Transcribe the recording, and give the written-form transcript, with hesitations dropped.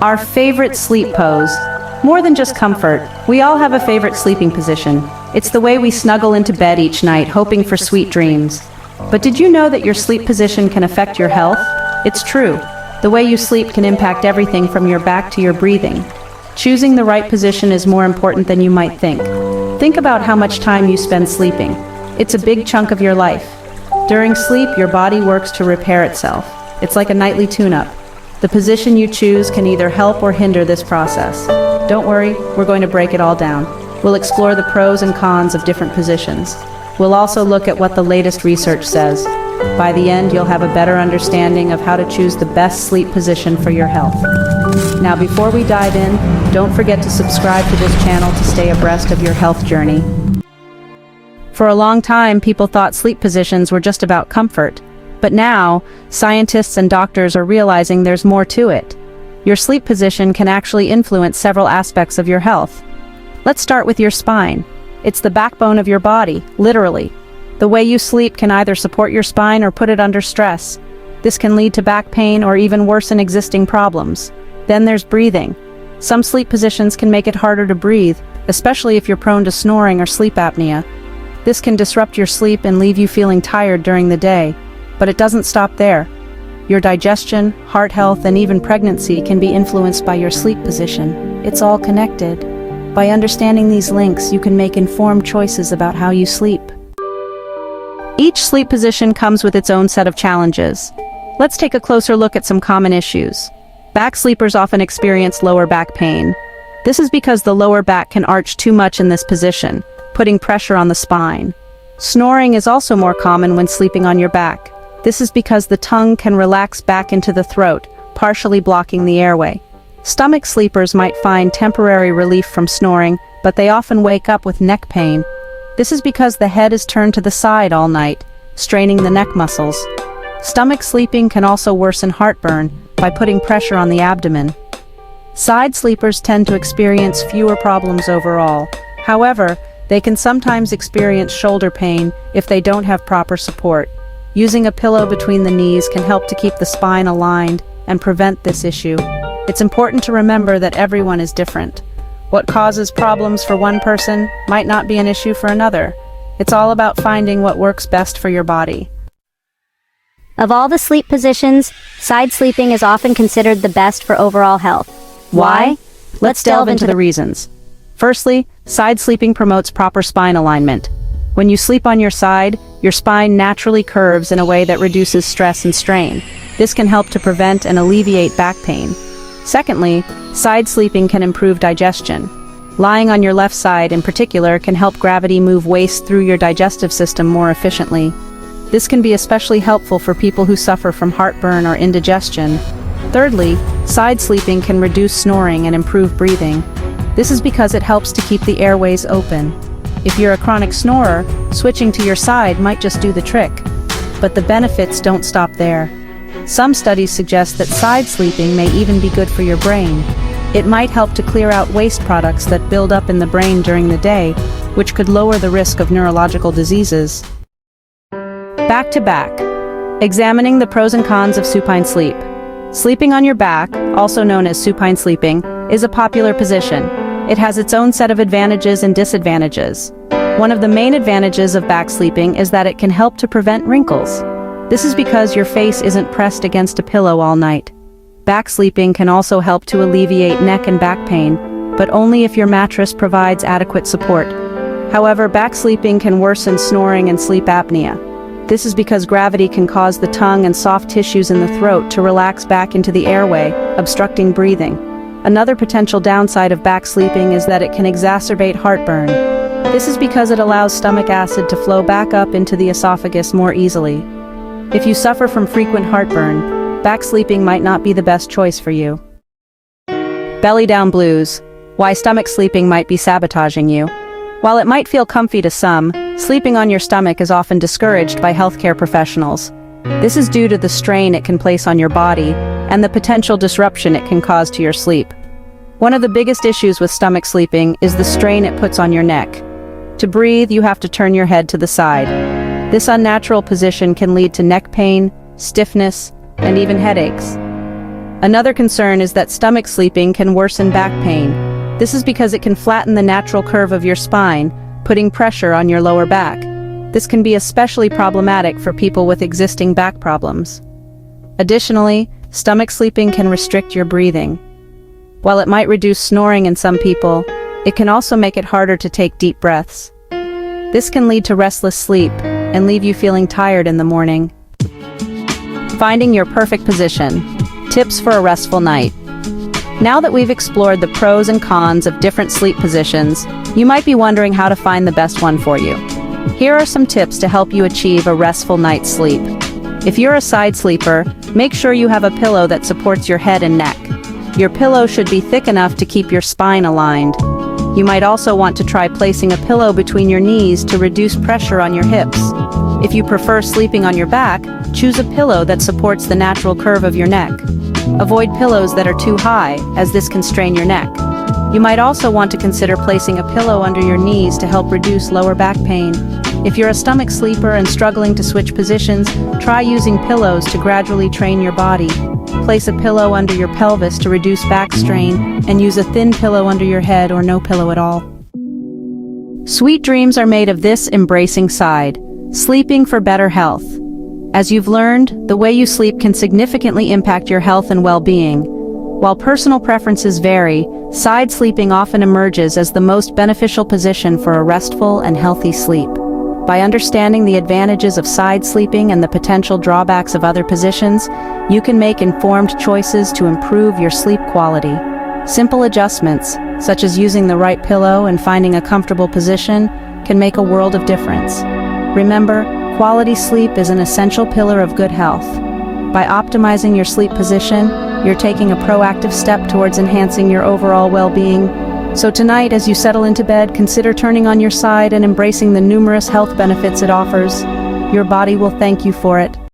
Our favorite sleep pose. More than just comfort, we all have a favorite sleeping position. It's the way we snuggle into bed each night, hoping for sweet dreams. But did you know that your sleep position can affect your health? It's true. The way you sleep can impact everything from your back to your breathing. Choosing the right position is more important than you might think. Think about how much time you spend sleeping. It's a big chunk of your life. During sleep, your body works to repair itself. It's like a nightly tune-up. The position you choose can either help or hinder this process. Don't worry, we're going to break it all down. We'll explore the pros and cons of different positions. We'll also look at what the latest research says. By the end, you'll have a better understanding of how to choose the best sleep position for your health. Now, before we dive in, don't forget to subscribe to this channel to stay abreast of your health journey. For a long time, people thought sleep positions were just about comfort. But now, scientists and doctors are realizing there's more to it. Your sleep position can actually influence several aspects of your health. Let's start with your spine. It's the backbone of your body, literally. The way you sleep can either support your spine or put it under stress. This can lead to back pain or even worsen existing problems. Then there's breathing. Some sleep positions can make it harder to breathe, especially if you're prone to snoring or sleep apnea. This can disrupt your sleep and leave you feeling tired during the day. But it doesn't stop there. Your digestion, heart health, and even pregnancy can be influenced by your sleep position. It's all connected. By understanding these links, you can make informed choices about how you sleep. Each sleep position comes with its own set of challenges. Let's take a closer look at some common issues. Back sleepers often experience lower back pain. This is because the lower back can arch too much in this position, putting pressure on the spine. Snoring is also more common when sleeping on your back. This is because the tongue can relax back into the throat, partially blocking the airway. Stomach sleepers might find temporary relief from snoring, but they often wake up with neck pain. This is because the head is turned to the side all night, straining the neck muscles. Stomach sleeping can also worsen heartburn by putting pressure on the abdomen. Side sleepers tend to experience fewer problems overall. However, they can sometimes experience shoulder pain if they don't have proper support. Using a pillow between the knees can help to keep the spine aligned and prevent this issue. It's important to remember that everyone is different. What causes problems for one person might not be an issue for another. It's all about finding what works best for your body. Of all the sleep positions, side sleeping is often considered the best for overall health. Why? Let's delve into the reasons. Firstly, side sleeping promotes proper spine alignment. When you sleep on your side, your spine naturally curves in a way that reduces stress and strain. This can help to prevent and alleviate back pain. Secondly, side sleeping can improve digestion. Lying on your left side in particular can help gravity move waste through your digestive system more efficiently. This can be especially helpful for people who suffer from heartburn or indigestion. Thirdly, side sleeping can reduce snoring and improve breathing. This is because it helps to keep the airways open. If you're a chronic snorer, switching to your side might just do the trick. But the benefits don't stop there. Some studies suggest that side sleeping may even be good for your brain. It might help to clear out waste products that build up in the brain during the day, which could lower the risk of neurological diseases. Back to back. Examining the pros and cons of supine sleep. Sleeping on your back, also known as supine sleeping, is a popular position. It has its own set of advantages and disadvantages. One of the main advantages of back sleeping is that it can help to prevent wrinkles. This is because your face isn't pressed against a pillow all night. Back sleeping can also help to alleviate neck and back pain, but only if your mattress provides adequate support. However, back sleeping can worsen snoring and sleep apnea. This is because gravity can cause the tongue and soft tissues in the throat to relax back into the airway, obstructing breathing. Another potential downside of back sleeping is that it can exacerbate heartburn. This is because it allows stomach acid to flow back up into the esophagus more easily. If you suffer from frequent heartburn, back sleeping might not be the best choice for you. Belly down blues. Why stomach sleeping might be sabotaging you. While it might feel comfy to some, sleeping on your stomach is often discouraged by healthcare professionals. This is due to the strain it can place on your body and the potential disruption it can cause to your sleep. One of the biggest issues with stomach sleeping is the strain it puts on your neck. To breathe, you have to turn your head to the side. This unnatural position can lead to neck pain, stiffness, and even headaches. Another concern is that stomach sleeping can worsen back pain. This is because it can flatten the natural curve of your spine, putting pressure on your lower back. This can be especially problematic for people with existing back problems. Additionally, stomach sleeping can restrict your breathing. While it might reduce snoring in some people, it can also make it harder to take deep breaths. This can lead to restless sleep and leave you feeling tired in the morning. Finding your perfect position. Tips for a restful night. Now that we've explored the pros and cons of different sleep positions, you might be wondering how to find the best one for you. Here are some tips to help you achieve a restful night's sleep. If you're a side sleeper, make sure you have a pillow that supports your head and neck. Your pillow should be thick enough to keep your spine aligned. You might also want to try placing a pillow between your knees to reduce pressure on your hips. If you prefer sleeping on your back, choose a pillow that supports the natural curve of your neck. Avoid pillows that are too high, as this can strain your neck. You might also want to consider placing a pillow under your knees to help reduce lower back pain. If you're a stomach sleeper and struggling to switch positions, try using pillows to gradually train your body. Place a pillow under your pelvis to reduce back strain, and use a thin pillow under your head or no pillow at all. Sweet dreams are made of this embracing side, sleeping for better health. As you've learned, the way you sleep can significantly impact your health and well-being. While personal preferences vary, side sleeping often emerges as the most beneficial position for a restful and healthy sleep. By understanding the advantages of side sleeping and the potential drawbacks of other positions, you can make informed choices to improve your sleep quality. Simple adjustments, such as using the right pillow and finding a comfortable position, can make a world of difference. Remember, quality sleep is an essential pillar of good health. By optimizing your sleep position, you're taking a proactive step towards enhancing your overall well-being. So tonight, as you settle into bed, consider turning on your side and embracing the numerous health benefits it offers. Your body will thank you for it.